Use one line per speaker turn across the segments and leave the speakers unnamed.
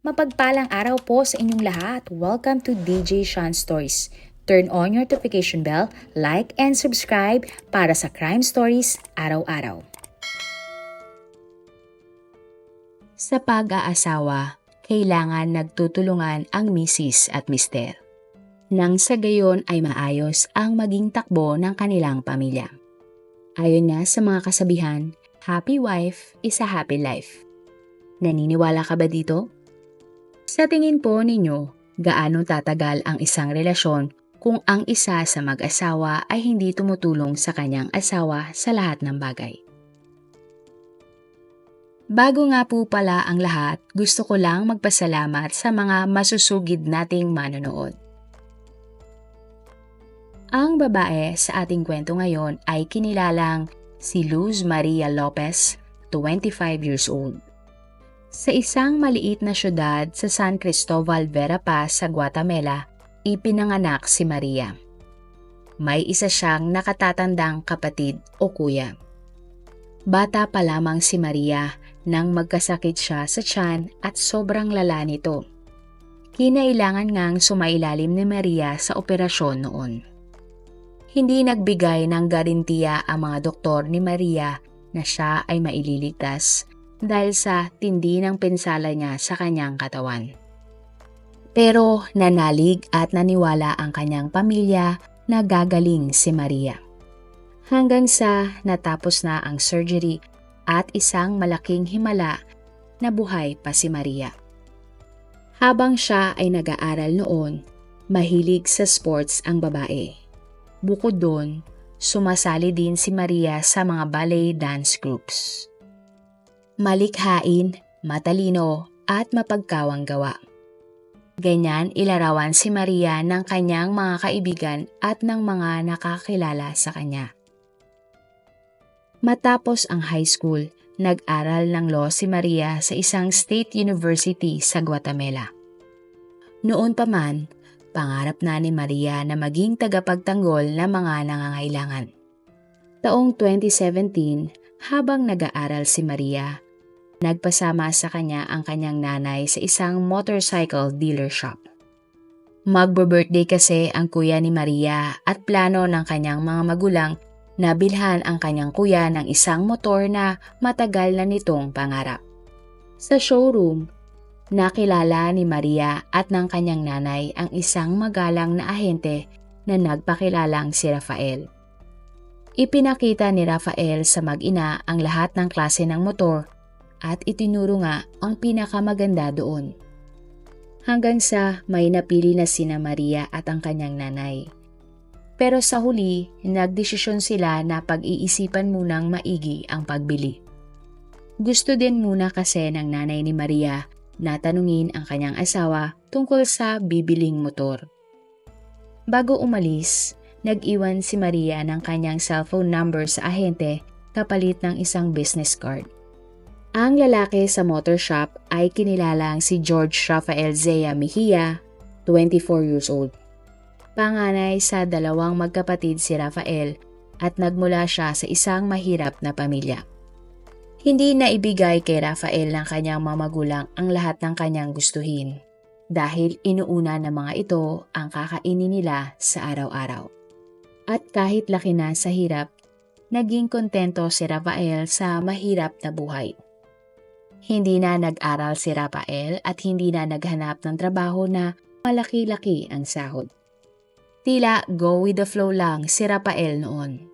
Mapagpalang araw po sa inyong lahat. Welcome to DJ Sean Stories. Turn on your notification bell, like and subscribe para sa crime stories araw-araw. Sa pag-aasawa, kailangan nagtutulungan ang misis at mister. Nang sa gayon ay maayos ang maging takbo ng kanilang pamilya. Ayon nga sa mga kasabihan, happy wife is a happy life. Naniniwala ka ba dito? Sa tingin po ninyo, gaano tatagal ang isang relasyon kung ang isa sa mag-asawa ay hindi tumutulong sa kanyang asawa sa lahat ng bagay? Bago nga po pala ang lahat, gusto ko lang magpasalamat sa mga masusugid nating manonood. Ang babae sa ating kwento ngayon ay kinilalang si Luz Maria Lopez, 25 years old. Sa isang maliit na syudad sa San Cristobal, Verapaz sa Guatemala, ipinanganak si Maria. May isa siyang nakatatandang kapatid o kuya. Bata pa lamang si Maria nang magkasakit siya sa tiyan at sobrang lala nito. Kinailangan ngang sumailalim ni Maria sa operasyon noon. Hindi nagbigay ng garantiya ang mga doktor ni Maria na siya ay maililigtas dahil sa tindi ng pinsala niya sa kanyang katawan. Pero nanalig at naniwala ang kanyang pamilya na gagaling si Maria. Hanggang sa natapos na ang surgery at isang malaking himala, nabuhay pa si Maria. Habang siya ay nag-aaral noon, mahilig sa sports ang babae. Bukod doon, sumasali din si Maria sa mga ballet dance groups. Malikhain, matalino at mapagkawang gawa. Ganyan ilarawan si Maria ng kanyang mga kaibigan at ng mga nakakilala sa kanya. Matapos ang high school, nag-aral ng law si Maria sa isang state university sa Guatemala. Noon pa man, pangarap na ni Maria na maging tagapagtanggol ng mga nangangailangan. Taong 2017, habang nag-aaral si Maria, nagpasama sa kanya ang kanyang nanay sa isang motorcycle dealership. Magbo-birthday kasi ang kuya ni Maria at plano ng kanyang mga magulang na bilhan ang kanyang kuya ng isang motor na matagal na nitong pangarap. Sa showroom, nakilala ni Maria at ng kanyang nanay ang isang magalang na ahente na nagpakilalang si Rafael. Ipinakita ni Rafael sa mag-ina ang lahat ng klase ng motor at itinuro nga ang pinakamaganda doon. Hanggang sa may napili na sina Maria at ang kanyang nanay. Pero sa huli, nagdesisyon sila na pag-iisipan munang maigi ang pagbili. Gusto din muna kasi ng nanay ni Maria na tanungin ang kanyang asawa tungkol sa bibiling motor. Bago umalis, nag-iwan si Maria ng kanyang cellphone number sa ahente kapalit ng isang business card. Ang lalaki sa motor shop ay kinilalang si George Rafael Zea Mejia, 24 years old. Panganay sa dalawang magkapatid si Rafael at nagmula siya sa isang mahirap na pamilya. Hindi na ibigay kay Rafael ng kanyang mga magulang ang lahat ng kanyang gustuhin dahil inuuna ng mga ito ang kakainin nila sa araw-araw. At kahit laki na sa hirap, naging kontento si Rafael sa mahirap na buhay. Hindi na nag-aral si Rafael at hindi na naghanap ng trabaho na malaki-laki ang sahod. Tila go with the flow lang si Rafael noon.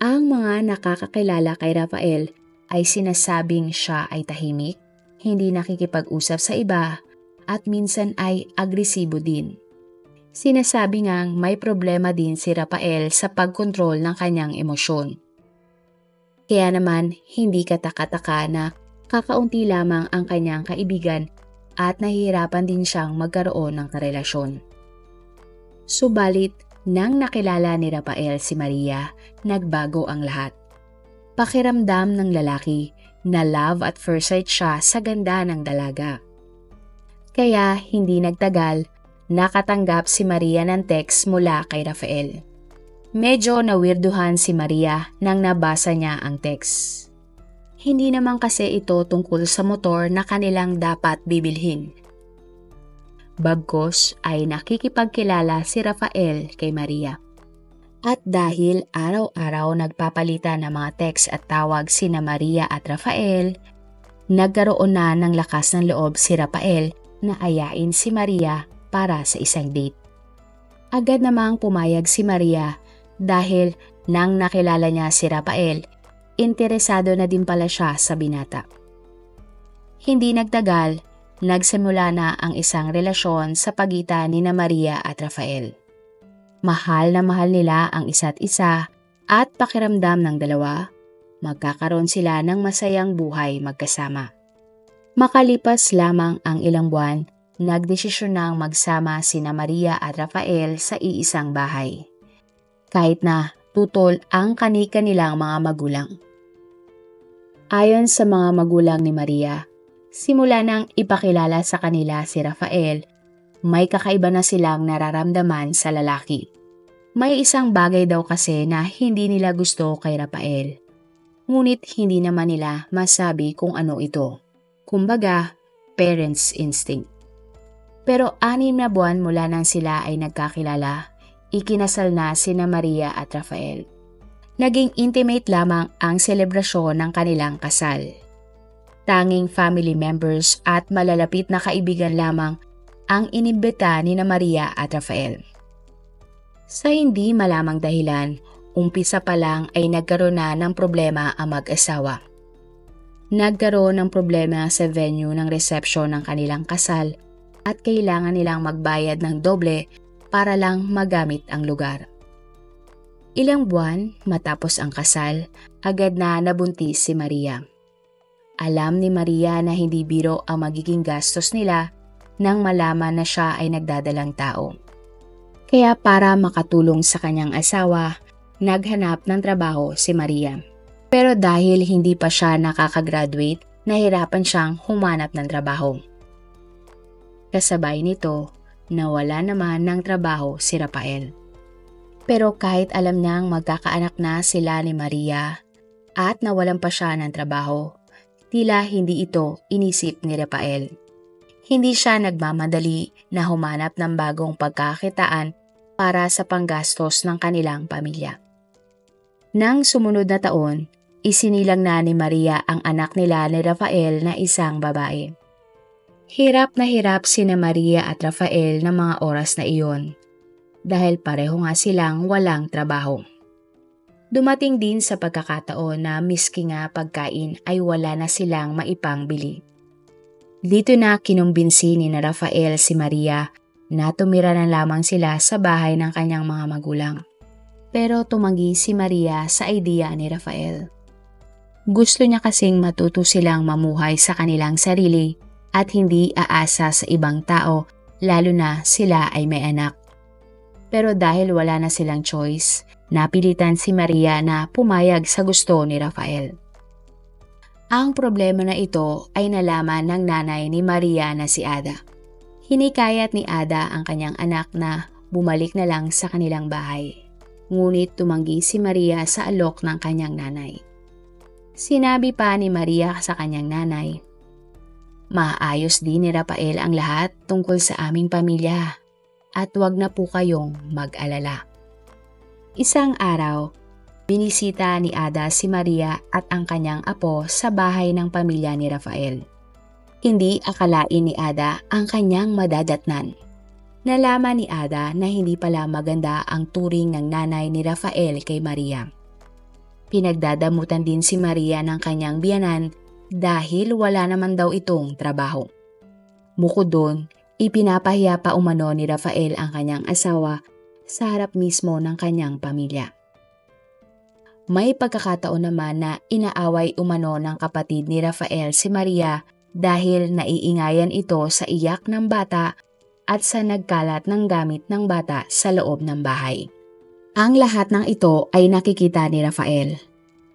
Ang mga nakakakilala kay Rafael ay sinasabing siya ay tahimik, hindi nakikipag-usap sa iba at minsan ay agresibo din. Sinasabi ngang may problema din si Rafael sa pagkontrol ng kanyang emosyon. Kaya naman hindi kataka-taka na kakaunti lamang ang kanyang kaibigan at nahihirapan din siyang magkaroon ng karelasyon. Subalit, nang nakilala ni Rafael si Maria, nagbago ang lahat. Pakiramdam ng lalaki na love at first sight siya sa ganda ng dalaga. Kaya hindi nagtagal, nakatanggap si Maria ng text mula kay Rafael. Medyo nawirduhan si Maria nang nabasa niya ang text. Hindi naman kasi ito tungkol sa motor na kanilang dapat bibilhin. Bagkus ay nakikipagkilala si Rafael kay Maria. At dahil araw-araw nagpapalitan ng mga text at tawag sina Maria at Rafael, nagkaroon na ng lakas ng loob si Rafael na ayain si Maria para sa isang date. Agad namang pumayag si Maria dahil nang nakilala niya si Rafael, interesado na din pala siya sa binata. Hindi nagtagal, nagsimula na ang isang relasyon sa pagitan ni Maria at Rafael. Mahal na mahal nila ang isa't isa at pakiramdam ng dalawa, magkakaroon sila ng masayang buhay magkasama. Makalipas lamang ang ilang buwan, nagdesisyon nang magsama sina Maria at Rafael sa iisang bahay. Kahit na tutol ang kani-kanilang mga magulang. Ayon sa mga magulang ni Maria, simula nang ipakilala sa kanila si Rafael, may kakaiba na silang nararamdaman sa lalaki. May isang bagay daw kasi na hindi nila gusto kay Rafael. Ngunit hindi naman nila masabi kung ano ito. Kumbaga, parents' instinct. Pero 6 na buwan mula nang sila ay nagkakilala, ikinasal na sina Maria at Rafael. Naging intimate lamang ang selebrasyon ng kanilang kasal. Tanging family members at malalapit na kaibigan lamang ang inimbita ni Maria at Rafael. Sa hindi malamang dahilan, umpisa pa lang ay nagkaroon na ng problema ang mag-asawa. Nagkaroon ng problema sa venue ng resepsyon ng kanilang kasal at kailangan nilang magbayad ng doble para lang magamit ang lugar. Ilang buwan matapos ang kasal, agad na nabuntis si Maria. Alam ni Maria na hindi biro ang magiging gastos nila nang malaman na siya ay nagdadalang tao. Kaya para makatulong sa kanyang asawa, naghanap ng trabaho si Maria. Pero dahil hindi pa siya nakakagraduate, nahirapan siyang humanap ng trabaho. Kasabay nito, nawala naman ng trabaho si Rafael. Pero kahit alam niyang magkakaanak na sila ni Maria at nawalan pa siya ng trabaho, tila hindi ito inisip ni Rafael. Hindi siya nagmamadali na humanap ng bagong pagkakitaan para sa panggastos ng kanilang pamilya. Nang sumunod na taon, isinilang na ni Maria ang anak nila ni Rafael na isang babae. Hirap na hirap sina Maria at Rafael ng mga oras na iyon dahil pareho nga silang walang trabaho. Dumating din sa pagkakataon na miski nga pagkain ay wala na silang maipangbili. Dito na kinumbinsi ni Rafael si Maria na tumira na lamang sila sa bahay ng kanyang mga magulang. Pero tumanggi si Maria sa idea ni Rafael. Gusto niya kasing matuto silang mamuhay sa kanilang sarili at hindi aasa sa ibang tao lalo na sila ay may anak. Pero dahil wala na silang choice, napilitan si Maria na pumayag sa gusto ni Rafael. Ang problema na ito ay nalaman ng nanay ni Maria na si Ada. Hinikayat ni Ada ang kanyang anak na bumalik na lang sa kanilang bahay. Ngunit tumanggi si Maria sa alok ng kanyang nanay. Sinabi pa ni Maria sa kanyang nanay, "Maayos din ni Rafael ang lahat tungkol sa aming pamilya at wag na po kayong mag-alala." Isang araw, binisita ni Ada si Maria at ang kanyang apo sa bahay ng pamilya ni Rafael. Hindi akalain ni Ada ang kanyang madadatnan. Nalaman ni Ada na hindi pala maganda ang turing ng nanay ni Rafael kay Maria. Pinagdadamutan din si Maria ng kanyang biyanan dahil wala naman daw itong trabaho. Bukod doon, ipinapahiya pa umano ni Rafael ang kanyang asawa sa harap mismo ng kanyang pamilya. May pagkakataon naman na inaaway umano ng kapatid ni Rafael si Maria dahil naiingayan ito sa iyak ng bata at sa nagkalat ng gamit ng bata sa loob ng bahay. Ang lahat ng ito ay nakikita ni Rafael.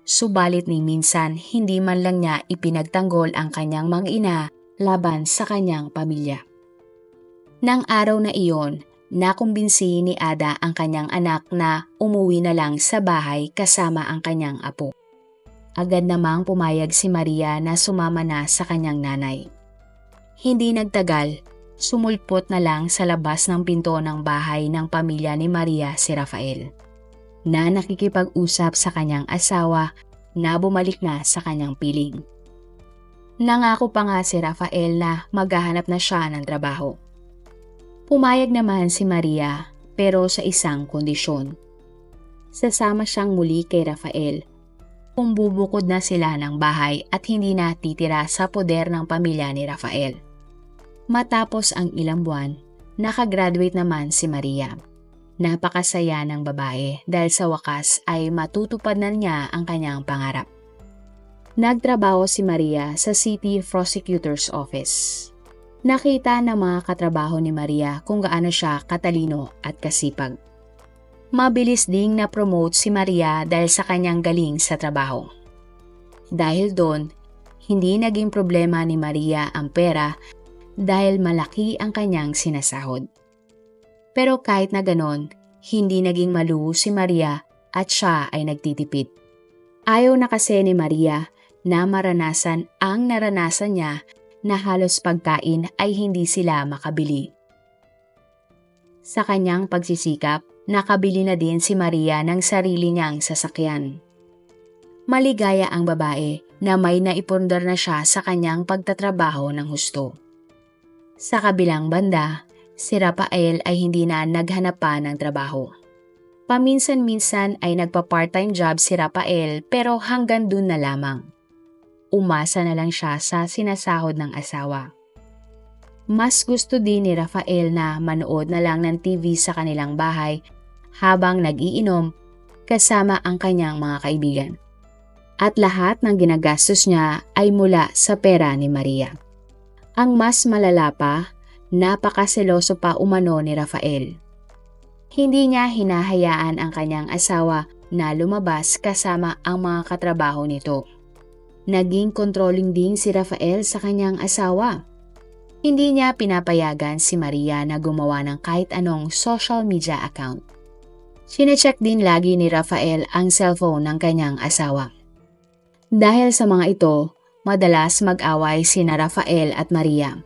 Subalit ni minsan hindi man lang niya ipinagtanggol ang kanyang mag-ina laban sa kanyang pamilya. Nang araw na iyon, nakumbinsi ni Ada ang kanyang anak na umuwi na lang sa bahay kasama ang kanyang apo. agad namang pumayag si Maria na sumama na sa kanyang nanay. Hindi nagtagal, sumulpot na lang sa labas ng pinto ng bahay ng pamilya ni Maria si Rafael, na nakikipag-usap sa kanyang asawa na bumalik na sa kanyang piling. Nangako pa nga si Rafael na maghahanap na siya ng trabaho. Pumayag naman si Maria pero sa isang kondisyon. Sasama siyang muli kay Rafael kung bubukod na sila ng bahay at hindi na titira sa poder ng pamilya ni Rafael. Matapos ang ilang buwan, nakagraduate naman si Maria. Napakasaya ng babae dahil sa wakas ay matutupad na niya ang kanyang pangarap. Nagtrabaho si Maria sa City Prosecutor's Office. Nakita ng mga katrabaho ni Maria kung gaano siya katalino at kasipag. Mabilis ding na-promote si Maria dahil sa kanyang galing sa trabaho. Dahil doon, hindi naging problema ni Maria ang pera dahil malaki ang kanyang sinasahod. Pero kahit na ganon, hindi naging maluho si Maria at siya ay nagtitipid. Ayaw na kasi ni Maria na maranasan ang naranasan niya na halos pagkain ay hindi sila makabili. Sa kanyang pagsisikap, nakabili na din si Maria ng sarili niyang sasakyan. Maligaya ang babae na may naipundar na siya sa kanyang pagtatrabaho ng husto. Sa kabilang banda, si Rafael ay hindi na naghanap pa ng trabaho. Paminsan-minsan ay nagpa-part-time job si Rafael pero hanggang dun na lamang. Umasa na lang siya sa sinasahod ng asawa. Mas gusto din ni Rafael na manood na lang ng TV sa kanilang bahay habang nag-iinom kasama ang kanyang mga kaibigan. At lahat ng ginagastos niya ay mula sa pera ni Maria. Ang mas malala pa, napakaseloso pa umano ni Rafael. Hindi niya hinahayaan ang kanyang asawa na lumabas kasama ang mga katrabaho nito. Naging controlling din si Rafael sa kanyang asawa. Hindi niya pinapayagan si Maria na gumawa ng kahit anong social media account. Sinecheck din lagi ni Rafael ang cellphone ng kanyang asawa. Dahil sa mga ito, madalas mag-away sina Rafael at Maria.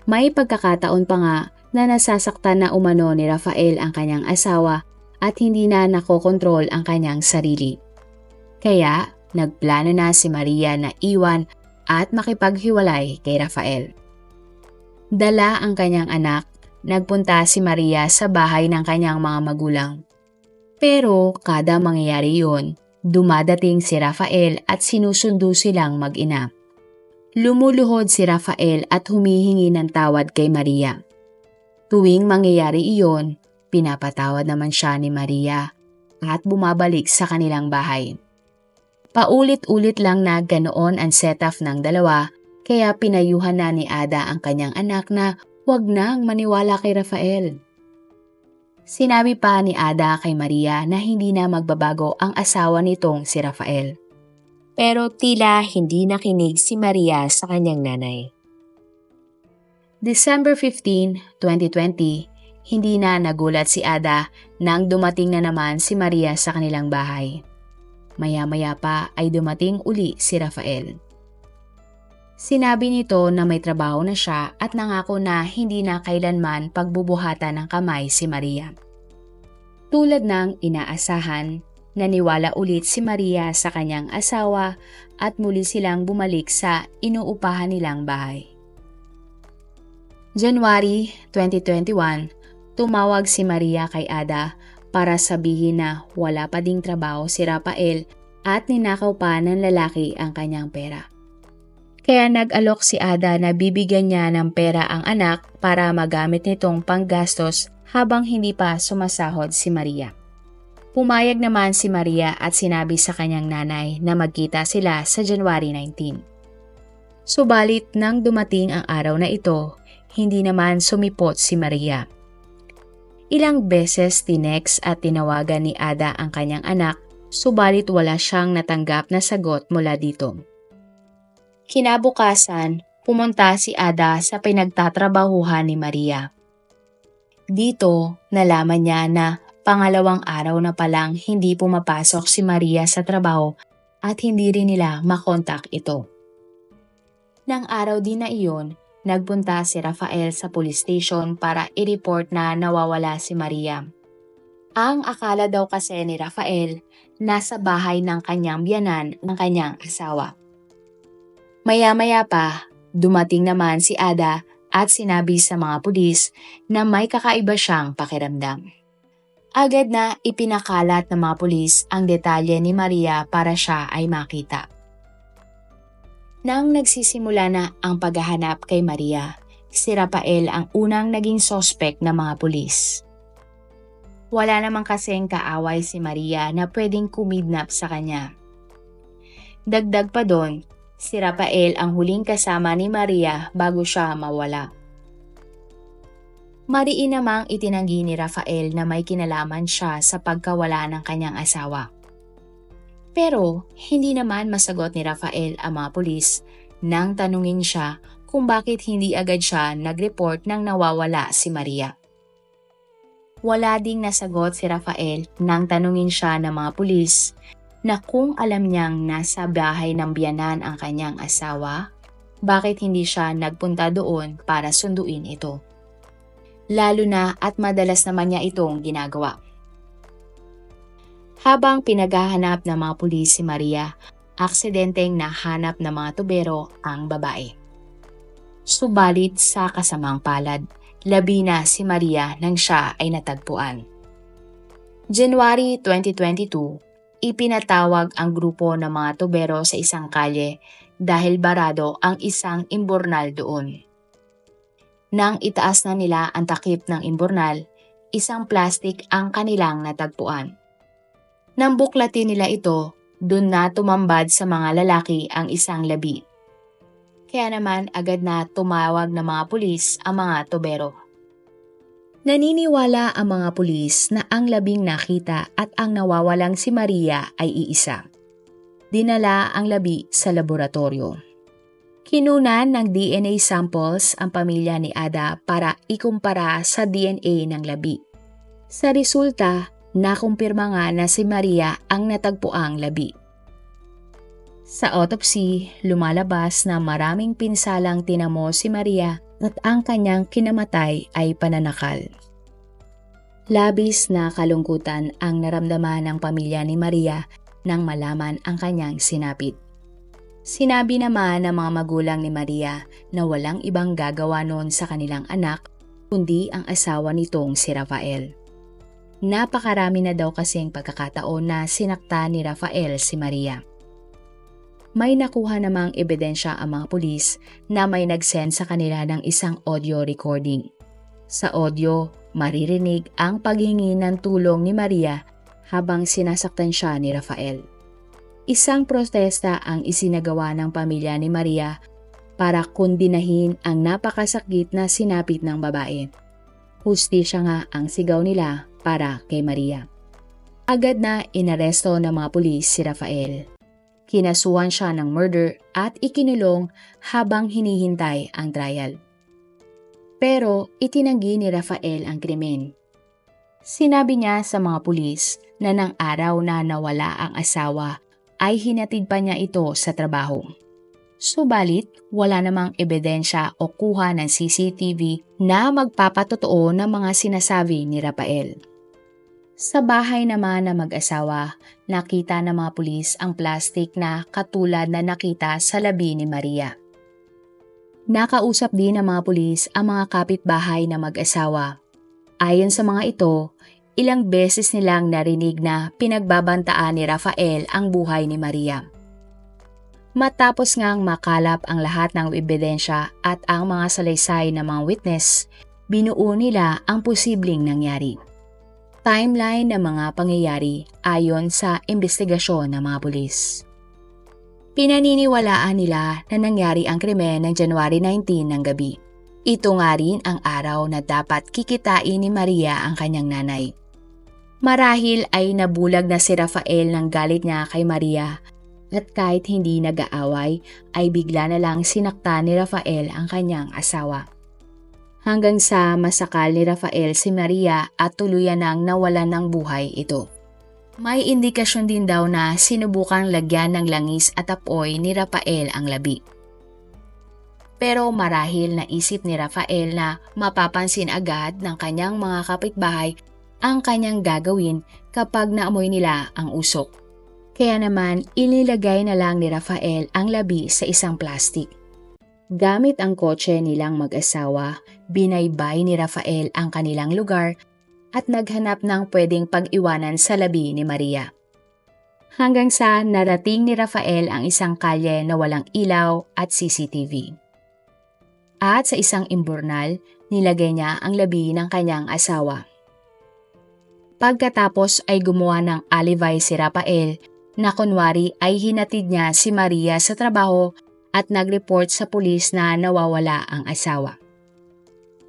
May pagkakataon pa nga na nasasaktan na umano ni Rafael ang kanyang asawa at hindi na nakokontrol ang kanyang sarili. Kaya nagplano na si Maria na iwan at makipaghiwalay kay Rafael. Dala ang kanyang anak, nagpunta si Maria sa bahay ng kanyang mga magulang. Pero kada mangyayari yun, dumadating si Rafael at sinusundo silang mag-ina. Lumuluhod si Rafael at humihingi ng tawad kay Maria. Tuwing mangyayari iyon, pinapatawad naman siya ni Maria at bumabalik sa kanilang bahay. Paulit-ulit lang na ganoon ang setup ng dalawa kaya pinayuhan na ni Ada ang kanyang anak na huwag nang maniwala kay Rafael. Sinabi pa ni Ada kay Maria na hindi na magbabago ang asawa nitong si Rafael. Pero tila hindi nakinig si Maria sa kanyang nanay. December 15, 2020, hindi na nagulat si Ada nang dumating na naman si Maria sa kanilang bahay. Maya-maya pa ay dumating uli si Rafael. Sinabi nito na may trabaho na siya at nangako na hindi na kailanman pagbubuhatan ng kamay si Maria. Tulad ng inaasahan, naniwala ulit si Maria sa kanyang asawa at muli silang bumalik sa inuupahan nilang bahay. January 2021, tumawag si Maria kay Ada para sabihin na wala pa ding trabaho si Rafael at ninakaw pa ng lalaki ang kanyang pera. Kaya nag-alok si Ada na bibigyan niya ng pera ang anak para magamit nitong panggastos habang hindi pa sumasahod si Maria. Pumayag naman si Maria at sinabi sa kanyang nanay na magkita sila sa January 19. Subalit nang dumating ang araw na ito, hindi naman sumipot si Maria. Ilang beses tinext at tinawagan ni Ada ang kanyang anak, subalit wala siyang natanggap na sagot mula dito. Kinabukasan, pumunta si Ada sa pinagtatrabahuhan ni Maria. Dito, nalaman niya na pangalawang araw na palang hindi pumapasok si Maria sa trabaho at hindi rin nila makontak ito. Nang araw din na iyon, nagpunta si Rafael sa police station para i-report na nawawala si Maria. Ang akala daw kasi ni Rafael, nasa bahay ng kanyang biyanan ng kanyang asawa. Maya-maya pa, dumating naman si Ada at sinabi sa mga pulis na may kakaiba siyang pakiramdam. Agad na ipinakalat ng mga pulis ang detalye ni Maria para siya ay makita. Nang nagsisimula na ang paghahanap kay Maria, si Rafael ang unang naging suspect ng mga pulis. Wala namang kasing kaaway si Maria na pwedeng kumidnap sa kanya. Dagdag pa doon, si Rafael ang huling kasama ni Maria bago siya mawala. Mariin namang itinanggi ni Rafael na may kinalaman siya sa pagkawala ng kanyang asawa. Pero hindi naman masagot ni Rafael ang mga pulis nang tanungin siya kung bakit hindi agad siya nag-report nang nawawala si Maria. Wala ding nasagot si Rafael nang tanungin siya ng mga pulis na kung alam niyang nasa bahay ng biyanan ang kanyang asawa, bakit hindi siya nagpunta doon para sunduin ito. Lalo na at madalas naman niya itong ginagawa. Habang pinaghahanap ng mga pulis si Maria, aksidenteng nahanap ng mga tubero ang babae. Subalit sa kasamang palad, labi na si Maria nang siya ay natagpuan. January 2022, ipinatawag ang grupo ng mga tubero sa isang kalye dahil barado ang isang imburnal doon. Nang itaas na nila ang takip ng imburnal, isang plastik ang kanilang natagpuan. Nang buklatin nila ito, dun na tumambad sa mga lalaki ang isang labi. Kaya naman agad na tumawag ng mga pulis ang mga tubero. Naniniwala ang mga pulis na ang labing nakita at ang nawawalang si Maria ay iisa. Dinala ang labi sa laboratorio. Kinunan ng DNA samples ang pamilya ni Ada para ikumpara sa DNA ng labi. Sa resulta, nakumpirma nga na si Maria ang natagpuang labi. Sa autopsy, lumalabas na maraming pinsalang tinamo si Maria at ang kanyang kinamatay ay pananakal. Labis na kalungkutan ang naramdaman ng pamilya ni Maria nang malaman ang kanyang sinapit. Sinabi naman ng mga magulang ni Maria na walang ibang gagawa noon sa kanilang anak kundi ang asawa nitong si Rafael. Napakarami na daw kasing pagkakataon na sinakta ni Rafael si Maria. May nakuha namang ebidensya ang mga pulis na may nag-send sa kanila ng isang audio recording. Sa audio, maririnig ang paghingi ng tulong ni Maria habang sinasaktan siya ni Rafael. Isang protesta ang isinagawa ng pamilya ni Maria para kondinahin ang napakasakit na sinapit ng babae. Hustisya nga ang sigaw nila para kay Maria. Agad na inaresto ng mga pulis si Rafael. Kinasuhan siya ng murder at ikinulong habang hinihintay ang trial. Pero itinanggi ni Rafael ang krimen. Sinabi niya sa mga pulis na nang araw na nawala ang asawa ay hinatid pa niya ito sa trabaho. Subalit, wala namang ebidensya o kuha ng CCTV na magpapatotoo ng mga sinasabi ni Rafael. Sa bahay naman na mag-asawa, nakita ng mga pulis ang plastik na katulad na nakita sa labi ni Maria. Nakausap din ng mga pulis ang mga kapitbahay na mag-asawa. Ayon sa mga ito, ilang beses nilang narinig na pinagbabantaan ni Rafael ang buhay ni Maria. Matapos ngang makalap ang lahat ng ebidensya at ang mga salaysay ng mga witness, binuo nila ang posibleng nangyari. Timeline ng mga pangyayari ayon sa investigasyon ng mga pulis. Pinaniniwalaan nila na nangyari ang krimen ng January 19 ng gabi. Ito nga rin ang araw na dapat kikitain ni Maria ang kanyang nanay. Marahil ay nabulag na si Rafael ng galit niya kay Maria at kahit hindi nag-aaway ay bigla na lang sinakta ni Rafael ang kanyang asawa. Hanggang sa masakal ni Rafael si Maria at tuluyan nang nawalan ng buhay ito. May indikasyon din daw na sinubukang lagyan ng langis at apoy ni Rafael ang labi. Pero marahil naisip ni Rafael na mapapansin agad ng kanyang mga kapitbahay ang kanyang gagawin kapag naamoy nila ang usok. Kaya naman inilagay na lang ni Rafael ang labi sa isang plastik. Gamit ang kotse nilang mag-asawa, binaybay ni Rafael ang kanilang lugar at naghanap ng pwedeng pag-iwanan sa labi ni Maria. Hanggang sa narating ni Rafael ang isang kalye na walang ilaw at CCTV. At sa isang imburnal, nilagay niya ang labi ng kanyang asawa. Pagkatapos ay gumawa ng alibi si Rafael na kunwari ay hinatid niya si Maria sa trabaho at nag-report sa pulis na nawawala ang asawa.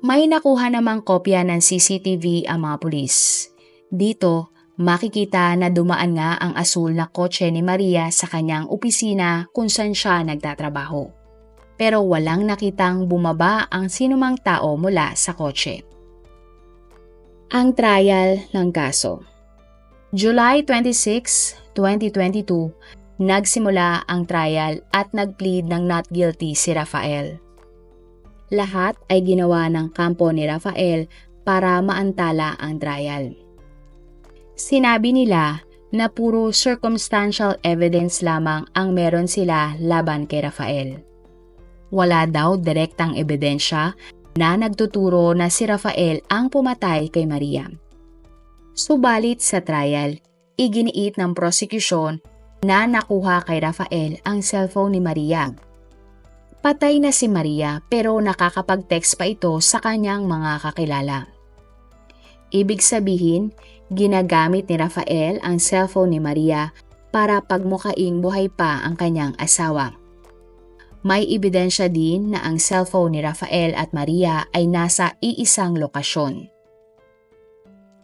May nakuha namang kopya ng CCTV ang mga pulis. Dito, makikita na dumaan nga ang asul na kotse ni Maria sa kanyang opisina kung saan siya nagtatrabaho. Pero walang nakitang bumaba ang sinumang tao mula sa kotse. Ang trial ng kaso. July 26, 2022, nagsimula ang trial at nag-plead ng not guilty si Rafael. Lahat ay ginawa ng kampo ni Rafael para maantala ang trial. Sinabi nila na puro circumstantial evidence lamang ang meron sila laban kay Rafael. Wala daw direktang ebidensya na nagtuturo na si Rafael ang pumatay kay Maria. Subalit sa trial, iginiit ng prosecution na nakuha kay Rafael ang cellphone ni Maria. Patay na si Maria pero nakakapag-text pa ito sa kanyang mga kakilala. Ibig sabihin, ginagamit ni Rafael ang cellphone ni Maria para pagmukaing buhay pa ang kanyang asawa. May ebidensya din na ang cellphone ni Rafael at Maria ay nasa iisang lokasyon.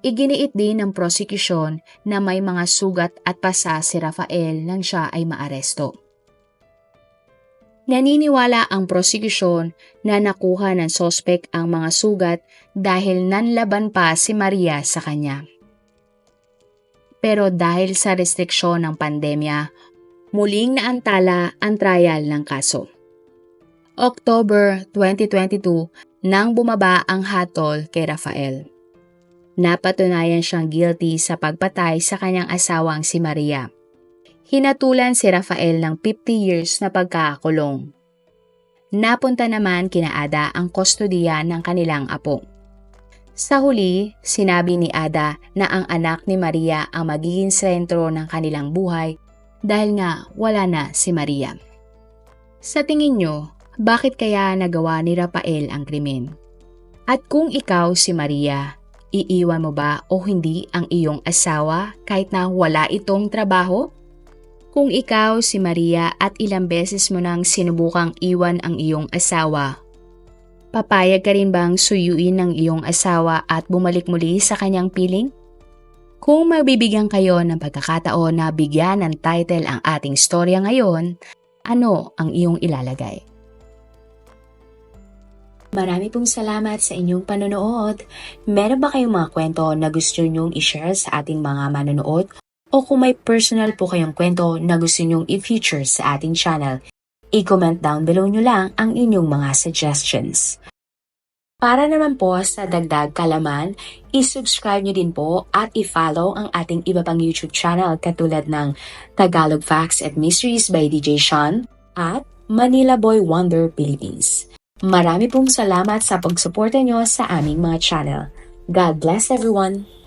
Iginiit din ng prosecution na may mga sugat at pasa si Rafael nang siya ay maaresto. Naniniwala ang prosecution na nakuha ng sospek ang mga sugat dahil nanlaban pa si Maria sa kanya. Pero dahil sa restriksyon ng pandemya, muling naantala ang trial ng kaso. October 2022 nang bumaba ang hatol kay Rafael. Napatunayan siyang guilty sa pagpatay sa kanyang asawang si Maria. Hinatulan si Rafael ng 50 years na pagkakakulong. Napunta naman kina Ada ang kustodiya ng kanilang apo. Sa huli, sinabi ni Ada na ang anak ni Maria ang magiging sentro ng kanilang buhay dahil nga wala na si Maria. Sa tingin nyo, bakit kaya nagawa ni Rafael ang krimen? At kung ikaw si Maria, iiwan mo ba o hindi ang iyong asawa kahit na wala itong trabaho? Kung ikaw si Maria at ilang beses mo nang sinubukang iwan ang iyong asawa, papayag ka rin bang suyuin ng iyong asawa at bumalik muli sa kanyang piling? Kung magbibigyan kayo ng pagkakataon na bigyan ng title ang ating storya ngayon, ano ang iyong ilalagay? Marami pong salamat sa inyong panonood. Meron ba kayong mga kwento na gusto nyong i-share sa ating mga manonood? O kung may personal po kayong kwento na gusto nyong i-feature sa ating channel, i-comment down below nyo lang ang inyong mga suggestions. Para naman po sa dagdag kalaman, i-subscribe nyo din po at i-follow ang ating iba pang YouTube channel katulad ng Tagalog Facts and Mysteries by DJ Sean at Manila Boy Wonder Philippines. Marami pong salamat sa pagsuporta nyo sa aming mga channel. God bless everyone!